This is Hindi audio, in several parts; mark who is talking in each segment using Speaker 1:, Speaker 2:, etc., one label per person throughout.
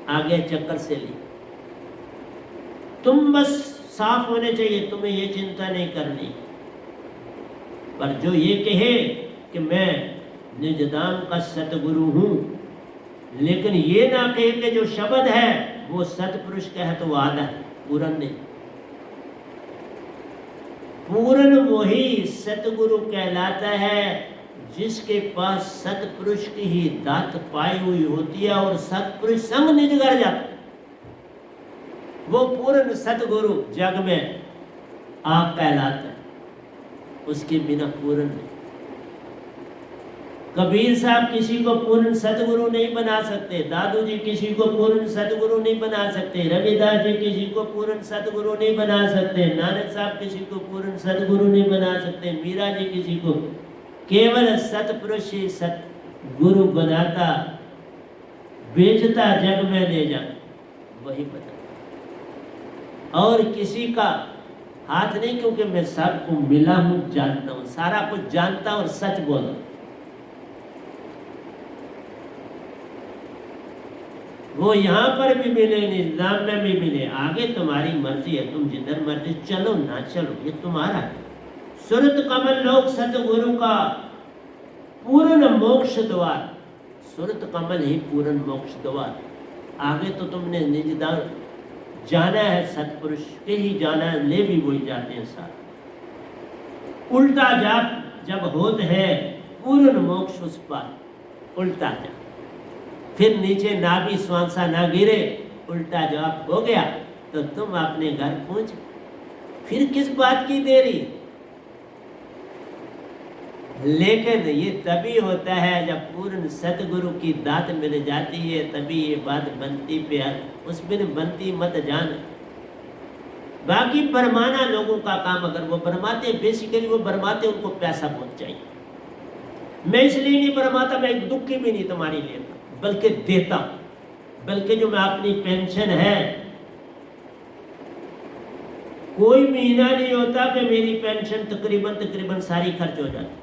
Speaker 1: आगे चक्कर से ली। तुम बस साफ होने चाहिए, तुम्हें ये चिंता नहीं करनी। पर जो ये कहे कि मैं निजदान का सतगुरु हूं, लेकिन ये ना कहे कि जो शब्द है वो सतपुरुष का है, तो वो आधा है, पूर्ण नहीं। पूर्ण वही सतगुरु कहलाता है जिसके पास सतपुरुष की ही दात पाई हुई होती है और सतपुरुष संग निज कर जाता है। वो पूर्ण सतगुरु जग में आप कहलाता है, उसके बिना पूर्ण नहीं। कबीर साहब किसी को पूर्ण सतगुरु नहीं बना सकते, दादू जी किसी को पूर्ण सतगुरु नहीं बना सकते, रविदास जी किसी को पूर्ण सतगुरु नहीं बना सकते, नानक साहब किसी को पूर्ण सतगुरु नहीं बना सकते, मीरा जी किसी को। केवल सतपुरुष ही सतगुरु बनाता, बेचता, जग में ले जाता, वही बता। और किसी का हाथ नहीं, क्योंकि मैं सबको मिला हूं, जानता हूं, सारा कुछ जानता और सच बोलता। वो यहाँ पर भी मिले, निजाम में भी मिले, आगे तुम्हारी मर्जी है, तुम जिधर मर्जी चलो ना चलो, ये तुम्हारा है। सुरत कमल लोक सतगुरु का पूर्ण मोक्ष द्वार, सुरत कमल ही पूर्ण मोक्ष द्वार। आगे तो तुमने निजदान जाना है, सतपुरुष के ही जाना है, ले भी वही जाते हैं साथ। उल्टा जाप जब होत है पूर्ण मोक्ष उस पर, उल्टा जाप, फिर नीचे नाभि श्वासा ना गिरे, उल्टा जवाब हो गया तो तुम अपने घर पहुंच, फिर किस बात की देरी। लेकिन ये तभी होता है जब पूर्ण सतगुरु की दात मिल जाती है, तभी ये बात बनती पे, उस बिन बनती मत जान। बाकी भरमाना लोगों का काम, अगर वो भरमाते, बेसिकली वो भरमाते, उनको पैसा बहुत चाहिए। मैं इसलिए नहीं भरमाता, मैं एक दुखी भी नहीं तुम्हारी लेता, बल्कि देता, बल्कि जो मैं अपनी पेंशन है, कोई महीना नहीं होता कि मेरी पेंशन तकरीबन सारी खर्च हो जाती,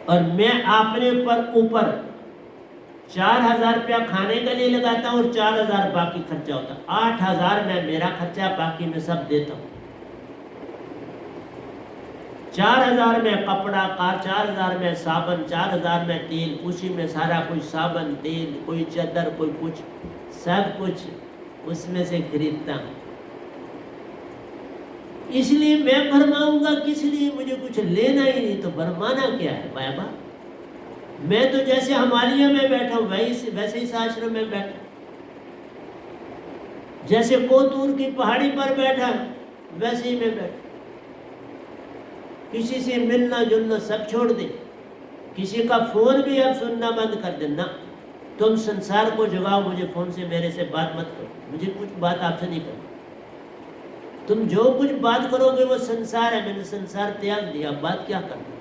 Speaker 1: और मैं अपने पर ऊपर 4,000 रुपया खाने के लिए लगाता हूँ और 4,000 बाकी खर्चा होता है। 8,000 में मेरा खर्चा, बाकी मैं सब देता हूँ। 4,000 में कपड़ा का, 4,000 में साबन, 4,000 में तेल, उसी में सारा कुछ, साबन, तेल, कोई चादर, कोई कुछ, सब कुछ उसमें से खरीदता हूँ। इसलिए मैं भरमाऊंगा किस लिए, मुझे कुछ लेना ही नहीं, तो भरमाना क्या है बाबा। मैं तो जैसे हिमालय में बैठा हूँ वैसे इस आश्रम में बैठा, जैसे कोतूर की पहाड़ी पर बैठा वैसे ही मैं बैठा। किसी से मिलना जुलना सब छोड़ दे, किसी का फोन भी अब सुनना बंद कर देना। तुम संसार को जगाओ, मुझे फोन से, मेरे से बात मत करो, मुझे कुछ बात आपसे नहीं करनी। तुम जो कुछ बात करोगे वो संसार है, मैंने संसार त्याग दिया, बात क्या करना।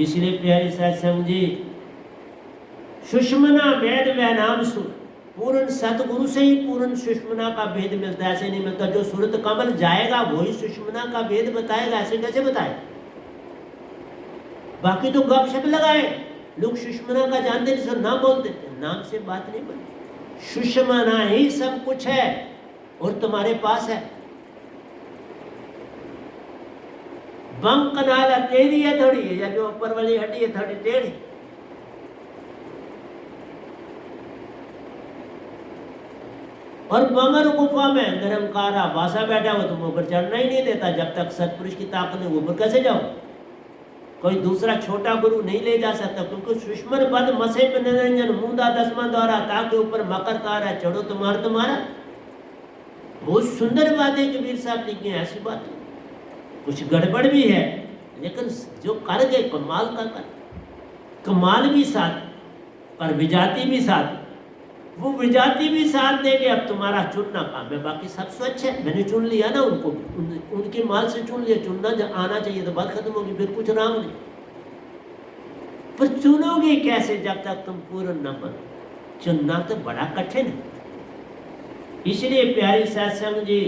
Speaker 1: इसलिए प्यारी सत्संग जी, सुषमना वेद व नाम सुन, पूर्ण सतगुरु से ही पूर्ण सुषमना का भेद मिलता है, ऐसे नहीं मिलता। जो सूरत कमल जाएगा वही सुषमना का भेद बताएगा, ऐसे कैसे बताए। बाकी तो गपशप लगाए लोग, सुषमना का जानते नहीं, सब नाम बोल देते, नाम से बात नहीं बनती। सुषमना ही सब कुछ है और तुम्हारे पास है। बम कनाला टेढ़ी है थोड़ी, या जो ऊपर वाली हड्डी है थोड़ी टेढ़ी। और बमर गुफा में निरंकारा बासा बैठा हो, तुम ऊपर चढ़ना ही नहीं देता जब तक सतपुरुष की ताकत है। ऊपर कैसे जाओ, कोई दूसरा छोटा गुरु नहीं ले जा सकता, क्योंकि सुषमन बद मसे पे निरंजन मुंदा दसमा द्वारा, ताकि ऊपर मकर तारा चढ़ो तुम्हारा। बहुत सुंदर बातें कबीर साहब लिखी हैं, ऐसी बात नहीं। कुछ गड़बड़ भी है, लेकिन जो कर गए कमाल का कर, कमाल भी साथ पर विजाति भी साथ। वो विजाति भी साथ देंगे, अब तुम्हारा चुनना काम है, बाकी सब स्वच्छ है। मैंने चुन लिया ना उनको, उनके माल से चुन लिया, चुनना जब आना चाहिए तो बात खत्म होगी, फिर कुछ राम नहीं। पर चुनोगे कैसे जब तक तुम पूर्ण न बनो। चुनना तो बड़ा कठिन है। इसलिए प्यारी सत्संग जी,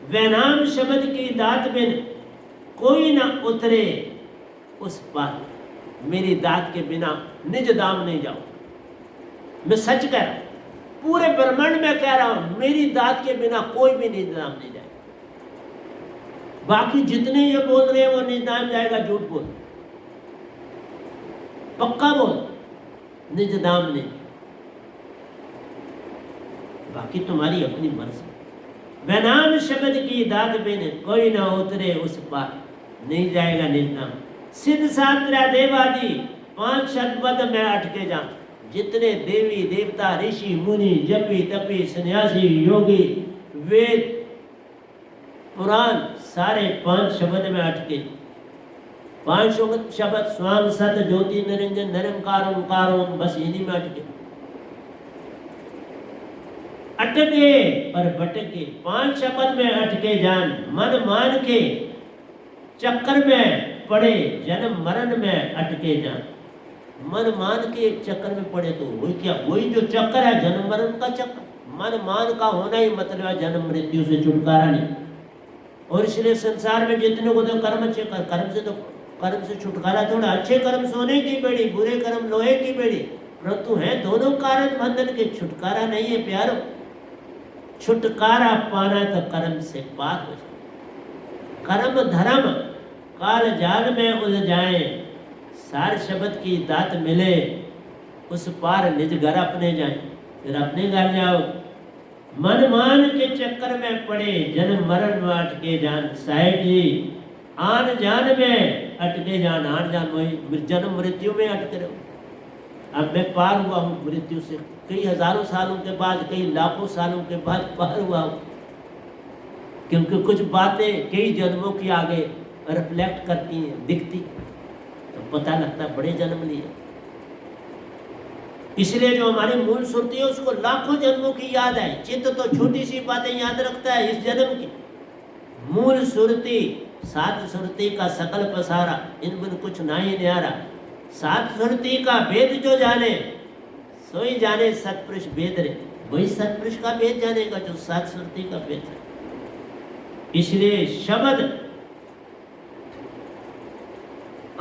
Speaker 1: वैनाम शब्द की दात बिन कोई न उतरे उस पार। मेरी दात के बिना निज धाम नहीं जाऊंगा। मैं सच कह रहा हूं, पूरे ब्रह्मांड में कह रहा हूं, मेरी दात के बिना कोई भी निज धाम नहीं जाएगा। बाकी जितने ये बोल रहे हैं वो निज धाम जाएगा, झूठ बोल, पक्का बोल, निज धाम नहीं। बाकी तुम्हारी अपनी मर्जी। वैनाम शब्द की दात बिन कोई ना उतरे उस पार, नहीं जाएगा निज धाम। सिद्ध सात्रा देवादि 5 शतपथ में अटके जा। जितने देवी देवता ऋषि मुनि जपी तपी सन्यासी योगी वेद पुराण सारे 5 शब्द में अटके। 5 शब्द स्वाम सत ज्योति निरंजन निरंकार ओंकार ओम, बस इन्हीं में अटके और भटके। 5 शब्द में अटके जान, मन मान के चक्कर में पड़े, जन्म मरण में अटके जान। मन मान के एक चक्कर में पड़े तो वही क्या, वही जो चक्कर है जन्म मरण का चक्कर। मन मान का होना ही मतलब है जन्म मृत्यु से छुटकारा नहीं। और इसलिए संसार में जितने को तो कर्म अच्छे कर्म से छुटकारा थोड़ा। अच्छे कर्म सोने की बेड़ी, बुरे कर्म लोहे की बेड़ी, परंतु है दोनों कारण बंधन के, छुटकारा नहीं है प्यारो। छुटकारा पाना तो कर्म से पार हो जाए। कर्म धर्म काल जाल में उलझाए, सार शब्द की दात मिले, उस पार निज घर अपने जाए। फिर अपने घर जाओ। मन मान के चक्कर में पड़े, जन्म मरण में अटके जान। साहेब जी आन जान में अटके जान, आन जान वही जन्म मृत्यु में अटके रहो। अब मैं पार हुआ हूँ मृत्यु से, कई हजारों सालों के बाद, कई लाखों सालों के बाद पार हुआ हूँ। क्योंकि कुछ बातें कई जन्मों की आगे रिफ्लेक्ट करती हैं, दिखती, तो पता लगता बड़े जन्म लिए। इसलिए जो हमारी मूल सुरती है उसको लाखों जन्मों की याद है। चित्त तो छोटी सी बातें याद रखता है इस जन्म की। मूल सुरती 7 सुरती का सकल पसारा, इन बिन कुछ ना ही न्यारा। 7 सुरती का भेद जो जाने, सोई जाने सतपुरुष भेद रे। वही सतपुरुष का भेद जानेगा जो 7 सुरती का भेद है। इसलिए शब्द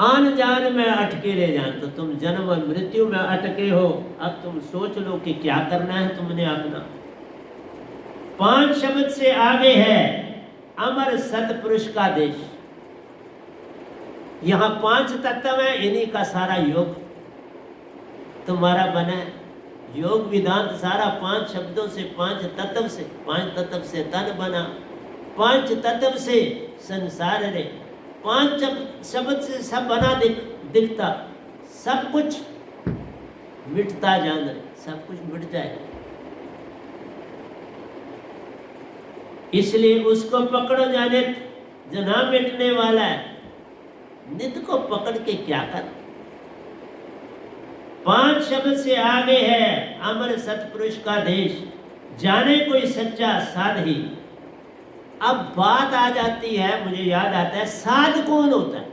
Speaker 1: आन जान में अटके ले जान, तो तुम जन्म और मृत्यु में अटके हो। अब तुम सोच लो कि क्या करना है तुमने अपना। 5 शब्द से आगे है अमर सतपुरुष का देश। यहाँ 5 तत्व है, इन्हीं का सारा योग तुम्हारा बना है। योग विधान सारा 5 शब्दों से, 5 तत्व से, 5 तत्व से तन बना, 5 तत्व से संसार रे। 5 शब्द से सब बना दिखता, सब कुछ मिटता जान रहे, सब कुछ मिट जाएगा। इसलिए उसको पकड़ो जाने जो ना मिटने वाला है। नित को पकड़ के क्या कर। 5 शब्द से आगे है अमर सतपुरुष का देश, जाने कोई सच्चा साधि। अब बात आ जाती है, मुझे याद आता है, साध कौन होता है?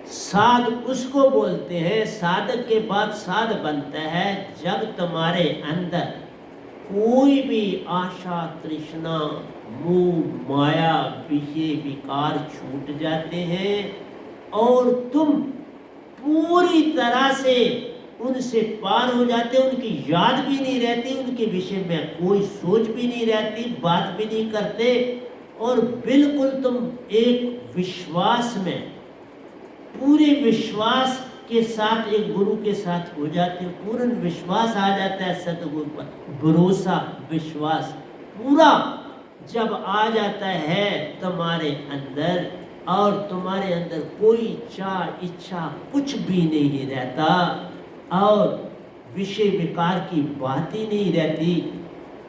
Speaker 1: साध उसको बोलते हैं, साधक के बाद साध बनता है जब तुम्हारे अंदर कोई भी आशा तृष्णा मोह माया विषय विकार छूट जाते हैं और तुम पूरी तरह से उनसे पार हो जाते, उनकी याद भी नहीं रहती, उनके विषय में कोई सोच भी नहीं रहती, बात भी नहीं करते, और बिल्कुल तुम एक विश्वास में, पूरे विश्वास के साथ एक गुरु के साथ हो जाते हो। पूर्ण विश्वास आ जाता है सतगुरु पर, भरोसा विश्वास पूरा जब आ जाता है तुम्हारे अंदर, और तुम्हारे अंदर कोई इच्छा कुछ भी नहीं रहता और विषय विकार की बात ही नहीं रहती,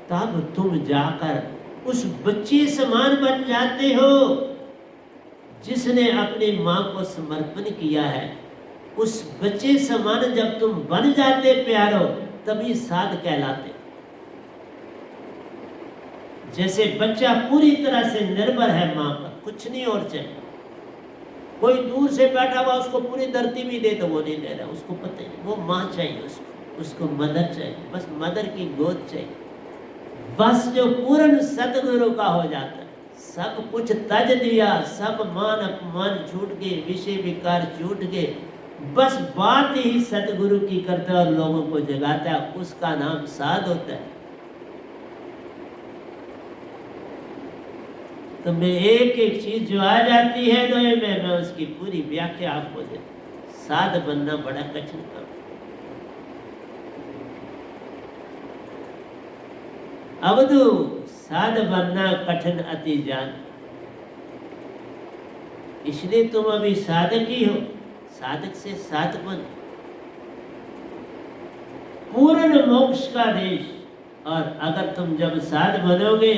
Speaker 1: तब तुम जाकर उस बच्चे समान बन जाते हो जिसने अपनी माँ को समर्पण किया है। उस बच्चे समान जब तुम बन जाते प्यारो, तभी साध कहलाते। जैसे बच्चा पूरी तरह से निर्भर है माँ पर, कुछ नहीं और चाहिए। कोई दूर से बैठा हुआ उसको पूरी धरती भी दे तो वो नहीं ले रहा, उसको पता नहीं, वो माँ चाहिए उसको मदर चाहिए, बस मदर की गोद चाहिए। बस जो पूर्ण सतगुरु का हो जाता है, सब कुछ तज दिया, सब मान अपमान छूट गए, विषय विकार छूट गए, बस बात ही सतगुरु की करता है और लोगों को जगाता है, उसका नाम साध होता है। तो मैं एक एक चीज जो आ जाती है तो मैं उसकी पूरी व्याख्या आपको दे। साध बनना बड़ा कठिन काम। अवधु साध बनना कठिन अति जान, इसलिए तुम अभी साधक ही हो, साधक से साध बन। पूर्ण मोक्ष का देश, और अगर तुम जब साध बनोगे,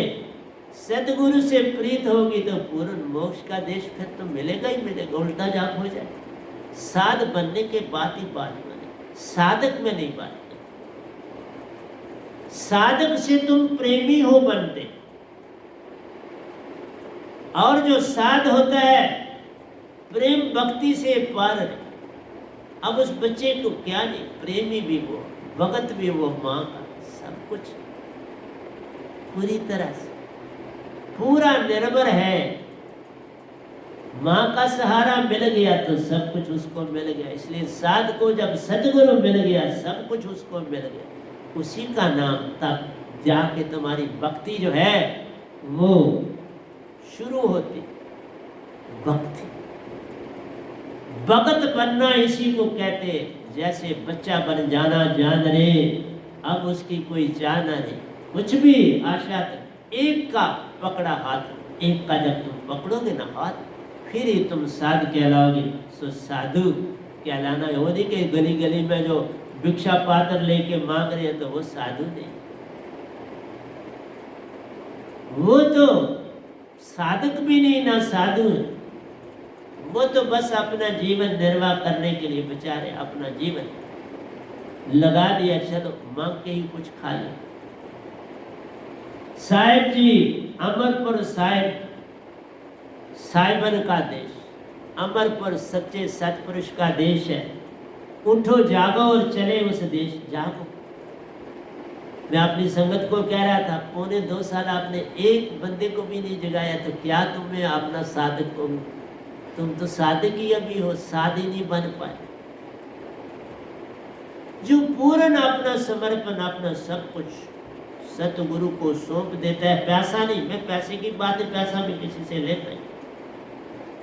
Speaker 1: सतगुरु से प्रीत होगी, तो पूर्ण मोक्ष का देश फिर तो मिलेगा ही मिलेगा, उल्टा जाप हो जाए। साध बनने के बाद ही बात बने, साधक में नहीं बात। साधक से तुम प्रेमी हो बनते, और जो साध होता है प्रेम भक्ति से पार है। अब उस बच्चे को क्या नहीं, प्रेमी भी वो, भगत भी वो, माँ का सब कुछ पूरी तरह से पूरा निर्भर है। माँ का सहारा मिल गया तो सब कुछ उसको मिल गया। इसलिए साध को जब सतगुरु मिल गया, सब कुछ उसको मिल गया। उसी का नाम तब जाके तुम्हारी भक्ति जो है वो शुरू होती। भक्ति, भगत बनना इसी को कहते। जैसे बच्चा बन जाना जान रे, अब उसकी कोई चाह ना रे, कुछ भी आशा एक का पकड़ा हाथ, एक का जब तुम पकड़ोगे ना हाथ, फिर ही तुम साधु कहलाओगे। सो साधु कहलाना हो नहीं कि गली गली में जो भिक्षा पात्र लेके मांग रहे हैं तो वो साधु नहीं, वो तो साधक भी नहीं ना साधु। वो तो बस अपना जीवन निर्वाह करने के लिए बेचारे अपना जीवन लगा दिया, चलो मांग के ही कुछ खा ले। साहिब जी, अमरपुर साहिब, साहिबन का देश, अमरपुर सच्चे सतपुरुष का देश है। उठो जागो और चले उस देश। जागो, मैं अपनी संगत को कह रहा था, 2.25 साल आपने एक बंदे को भी नहीं जगाया, तो क्या तुम्हें अपना साधक को, तुम तो साधक ही अभी हो, साध ही नहीं बन पाए। जो पूर्ण अपना समर्पण, अपना सब कुछ सतगुरु को सौंप देता है, पैसा नहीं, मैं पैसे की बात है, पैसा भी किसी से लेता है,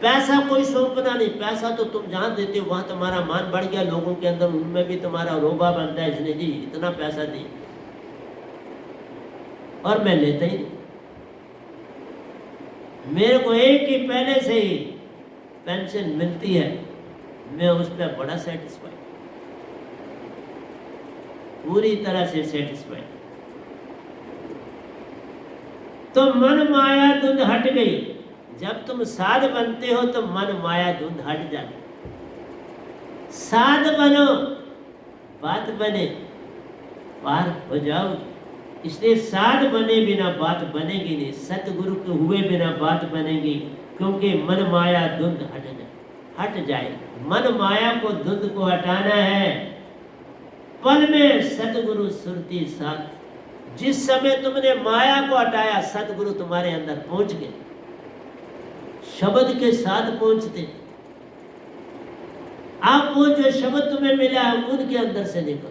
Speaker 1: पैसा कोई सौंपना नहीं। पैसा तो तुम जहाँ देते हो वहाँ तुम्हारा मान बढ़ गया लोगों के अंदर, उनमें भी तुम्हारा रोबा बनता है, इसने जी इतना पैसा दी, और मैं लेता ही नहीं। मेरे को एक ही पहले से ही पेंशन मिलती है, मैं उस पर बड़ा सेटिस्फाइड, पूरी तरह से सेटिस्फाइड। तो मन माया धुंध हट गई। जब तुम साध बनते हो तो मन माया धुंध हट जाती। साध बनो, बात बने, पार हो जाओ। इसलिए साध बने बिना बात बनेगी नहीं, सतगुरु के हुए बिना बात बनेगी, क्योंकि मन माया धुंध हट जाए। मन माया को धुंध को हटाना है, पल में सतगुरु सुरती साथ। जिस समय तुमने माया को हटाया, सतगुरु तुम्हारे अंदर पहुंच गए, शब्द के साथ पहुंचते। आप वो जो शब्द तुम्हें मिला है उनके अंदर से निकलो,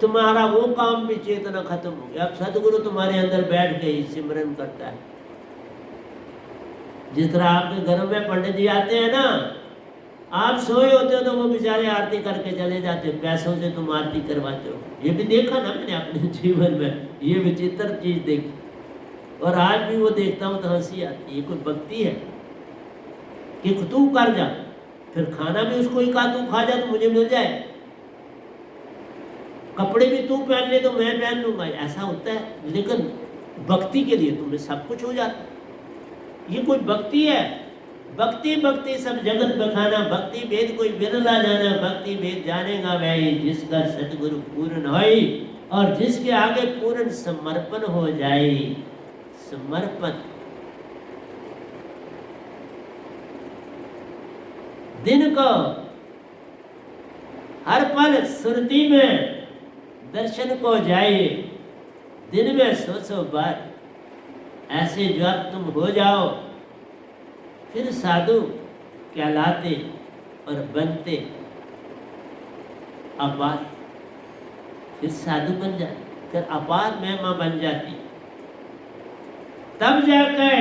Speaker 1: तुम्हारा वो काम भी चेतना खत्म हो गया। अब सतगुरु तुम्हारे अंदर बैठ के ही सिमरन करता है। जिस तरह आपके घर में पंडित जी आते हैं ना, आप सोए होते हो तो वो बेचारे आरती करके चले जाते हो, पैसों से तुम आरती करवाते हो। ये भी देखा ना मैंने अपने जीवन में, ये विचित्र चीज देखी, और आज भी वो देखता हूँ तो हंसी आती है। ये कोई भक्ति है कि तू कर जा, फिर खाना भी उसको ही कहा तू खा जा तो मुझे मिल जाए, कपड़े भी तू पहन ले तो मैं पहन लूंगा, ऐसा होता है। लेकिन भक्ति के लिए तुम्हें सब कुछ हो जाता। ये कोई भक्ति है? भक्ति भक्ति सब जगत बखाना, भक्ति भेद कोई बिरला जाना, भक्ति भेद जानेगा वही जिसका सतगुरु पूर्ण होई, और जिसके आगे पूर्ण समर्पण हो जाए। समर्पण, दिन को हर पल सुरती में दर्शन को जाए, दिन में 100 बार ऐसे जब तुम हो जाओ फिर साधु कहलाते और बनते अपार, फिर साधु बन जाते, फिर अपार महिमा बन जाती। तब जाकर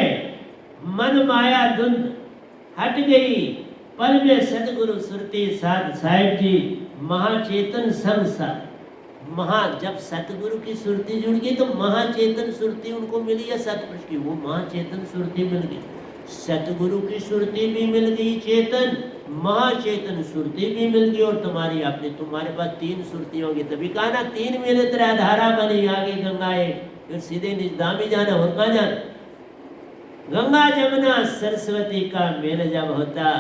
Speaker 1: मन माया धुंध हट गई, पल में सदगुरु सुरती साध साहिब जी महाचेतन संसार। जब सतगुरु की सुरती जुड़ गई तो महाचेतन सुरती उनको मिली है सतपुरुष की, वो महाचेतन सुरती मिल गई। सतगुरु की सुरती भी मिल गई चेतन, महाचेतन सुरती भी मिल गई, और तुम्हारे पास 3 सुरती होगी। तभी कहा ना 3 मिले तेरा धारा बनी, आगे गंगाए, फिर सीधे निजधाम ही जाना, और कहाँ जाना। गंगा जमुना सरस्वती का मेल जब होता,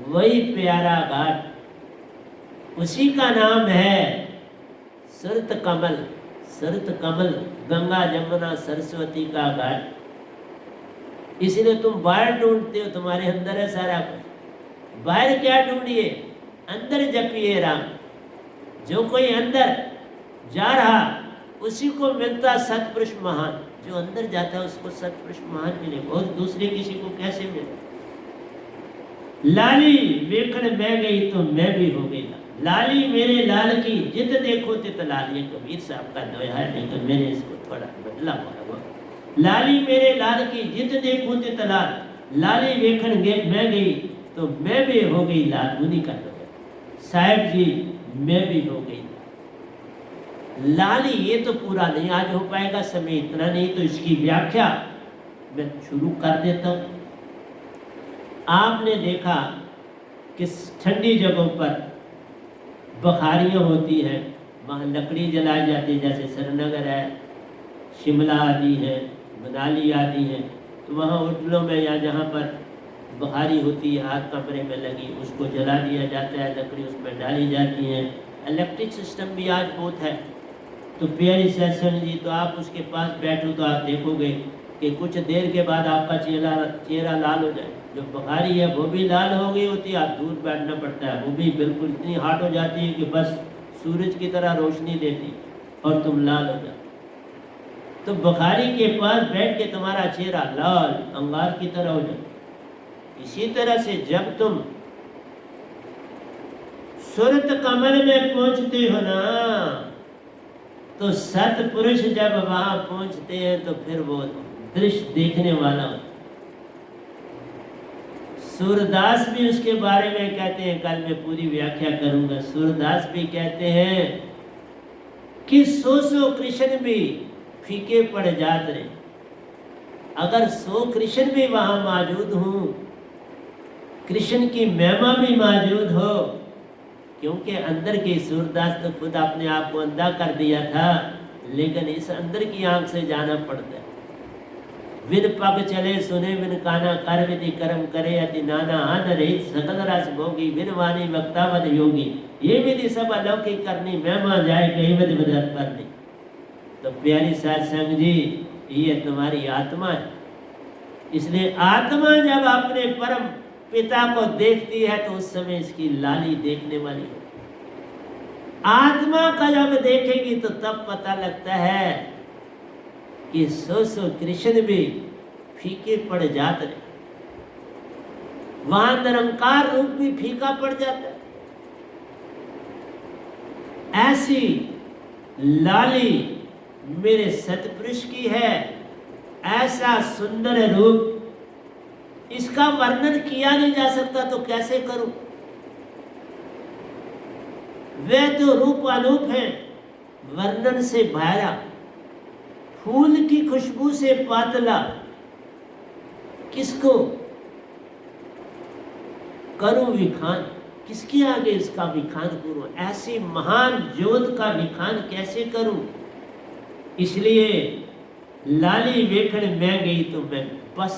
Speaker 1: वही प्यारा घाट, उसी का नाम है सुरत कमल। सुरत कमल गंगा जमुना सरस्वती का घाट। इसलिए तुम बाहर ढूंढते हो, तुम्हारे अंदर है सारा कुछ। बाहर क्या ढूंढिए, अंदर जपिए राम। जो कोई अंदर जा रहा उसी को मिलता सतपुरुष महान। जो अंदर जाता है उसको सतपुरुष महान मिले, और दूसरे किसी को कैसे मिले। लाली वेखण मैं गई तो मैं भी हो गई। लाली मेरे लाल की जित देखो तित लाल। ये कबीर साहब का दोहा है, नहीं तो मैंने इसको थोड़ा बदला हुआ। लाली मेरे लाल की जित देखो तित लाल, लाली वेखण मैं गई तो मैं भी हो गई लाल। उन्हीं का दोहा। साहिब जी मैं भी हो गई लाली। ये तो पूरा नहीं आज हो पाएगा, समय इतना नहीं, तो इसकी व्याख्या मैं शुरू कर देता हूं। आपने देखा कि ठंडी जगहों पर बखारियाँ होती हैं, वहाँ लकड़ी जलाई जाती है, जैसे श्रीनगर है, शिमला आदि है, मनाली आदि है, तो वहाँ होटलों में या जहाँ पर बखारी होती है हाथ कमरे में लगी, उसको जला दिया जाता है, लकड़ी उसमें डाली जाती है। इलेक्ट्रिक सिस्टम भी आज बहुत है। तो प्यारी सत्संग जी, तो आप उसके पास बैठो तो आप देखोगे कि कुछ देर के बाद आपका चेहरा लाल हो जाए। जो बुखारी है वो भी लाल हो गई होती है, आप दूर बैठना पड़ता है, वो भी बिल्कुल इतनी हार्ड हो जाती है कि बस सूरज की तरह रोशनी देती और तुम लाल हो जाते। तो बुखारी के पास बैठ के तुम्हारा चेहरा लाल अंगार की तरह हो जाए। इसी तरह से जब तुम सुरत कमल में पहुंचते हो ना, तो सतपुरुष जब वहां पहुंचते हैं तो फिर वो दृश्य देखने वाला होता। सूरदास भी उसके बारे में कहते हैं, कल मैं पूरी व्याख्या करूंगा। सूरदास भी कहते हैं कि सो कृष्ण भी फीके पड़ जाते रहे। अगर 100 कृष्ण भी वहां मौजूद हूं, कृष्ण की महिमा भी मौजूद हो, क्योंकि अंदर के सूरदास तो खुद अपने आप को अंधा कर दिया था, लेकिन इस अंदर की आंख से जाना पड़ता है। विन पग चले सुने विन काना, कर विधि कर्म करे अति नाना, अन रहित सकल रस भोगी, विन वाणी वक्तावद योगी, ये विधि सब अलौकिक करनी, महिमा जाए कहीं विधि विधत करनी। तो प्यारी सत्संग जी, ये तुम्हारी आत्मा है। इसलिए आत्मा जब अपने परम पिता को देखती है तो उस समय इसकी लाली देखने वाली है। आत्मा का जब देखेगी तो तब पता लगता है कि सो कृष्ण भी फीके पड़ जाते हैं। वहां निरंकार रूप भी फीका पड़ जाता है। ऐसी लाली मेरे सतपुरुष की है, ऐसा सुंदर रूप, इसका वर्णन किया नहीं जा सकता तो कैसे करूं। वे तो रूप अनूप है, वर्णन से भारा, फूल की खुशबू से पातला, किसको करूं विखान, किसके आगे इसका विखान करूं। ऐसी महान ज्योत का विखान कैसे करूं। इसलिए लाली वेखण मैं गई तो मैं बस,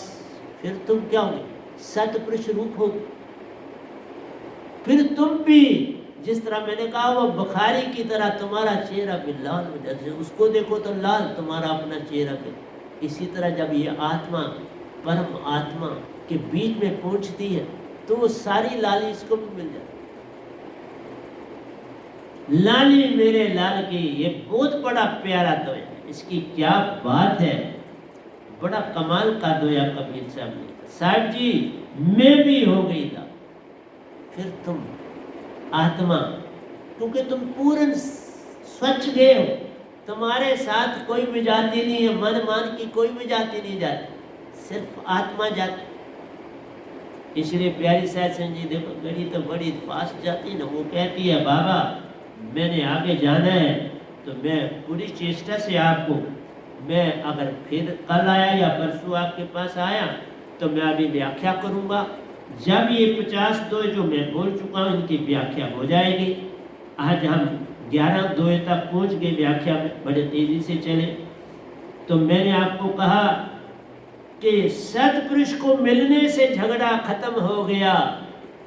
Speaker 1: फिर तुम क्या होगे, सतपुरुष रूप हो। फिर तुम भी जिस तरह मैंने कहा वो बुखारी की तरह तुम्हारा चेहरा भी लाल हो जाता है। उसको देखो तो लाल, तुम्हारा अपना चेहरा भी। इसी तरह जब ये आत्मा परम आत्मा के बीच में पहुंचती है तो वो सारी लाली इसको भी मिल जाती। लाली मेरे लाल की, ये बहुत बड़ा प्यारा तो है। इसकी क्या बात है, बड़ा कमाल का दोया कबीर साहब ने। साहब जी मैं भी हो गई था, फिर तुम आत्मा, क्योंकि तुम पूर्ण स्वच्छ गए हो, तुम्हारे साथ कोई भी जाति नहीं है, मन मान की कोई भी जाति नहीं जाती, सिर्फ आत्मा जाती। इसलिए प्यारी साहब सिंह जी देखो गड़ी तो बड़ी फास्ट जाती है ना, वो कहती है बाबा मैंने आगे जाना है तो मैं पूरी चेष्टा से आपको, मैं अगर फिर कल आया या परसों आपके पास आया तो मैं अभी व्याख्या करूंगा। जब ये 50 दो जो मैं बोल चुका हूँ इनकी व्याख्या हो जाएगी। आज हम 11 दो तक पहुँच गए व्याख्या में, बड़े तेजी से चले। तो मैंने आपको कहा कि सतपुरुष को मिलने से झगड़ा खत्म हो गया,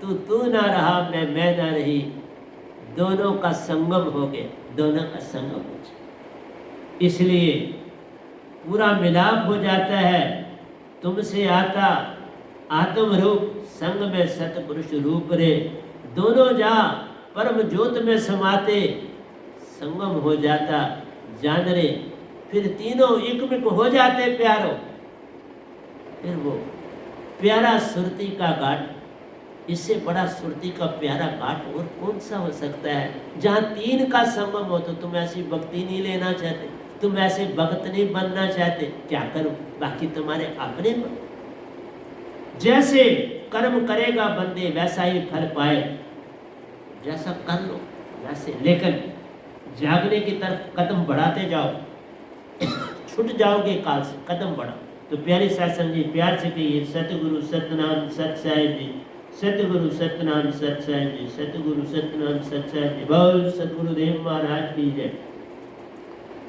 Speaker 1: तू ना रहा मैं ना रही, दोनों का संगम हो गया, दोनों का संगम हो गया। इसलिए पूरा मिलाप हो जाता है। तुमसे आता आत्म रूप, संग में सतपुरुष रूप रे, दोनों जा परम ज्योत में समाते, संगम हो जाता जान रे, फिर तीनों एकमिक हो जाते प्यारो। फिर वो प्यारा सुरती का घाट, इससे बड़ा सुरती का प्यारा घाट और कौन सा हो सकता है, जहाँ तीन का संगम हो। तो तुम ऐसी भक्ति नहीं लेना चाहते, तुम ऐसे भक्त नहीं बनना चाहते, क्या करो, बाकी तुम्हारे अपने जैसे कर्म करेगा बंदे वैसा ही फल पाए, जैसा कर लो वैसे। लेकिन जागने की तरफ कदम बढ़ाते जाओ, छूट जाओगे काल से, कदम बढ़ाओ। तो प्यारे शासन जी प्यार से कहिए सतगुरु सतनाम सत साहिब जी, सतगुरु सतनाम सत साहिब जी, सतगुरु सतनाम सत साहिब जी। बोल सतगुरुदेव महाराज की जय,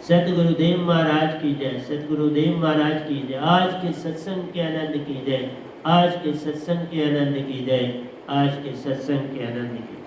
Speaker 1: सतगुरुदेव महाराज की जय, सतगुरुदेव महाराज की जय। आज के सत्संग के आनंद की जय, आज के सत्संग के आनंद की जय, आज के सत्संग के आनंद की जय।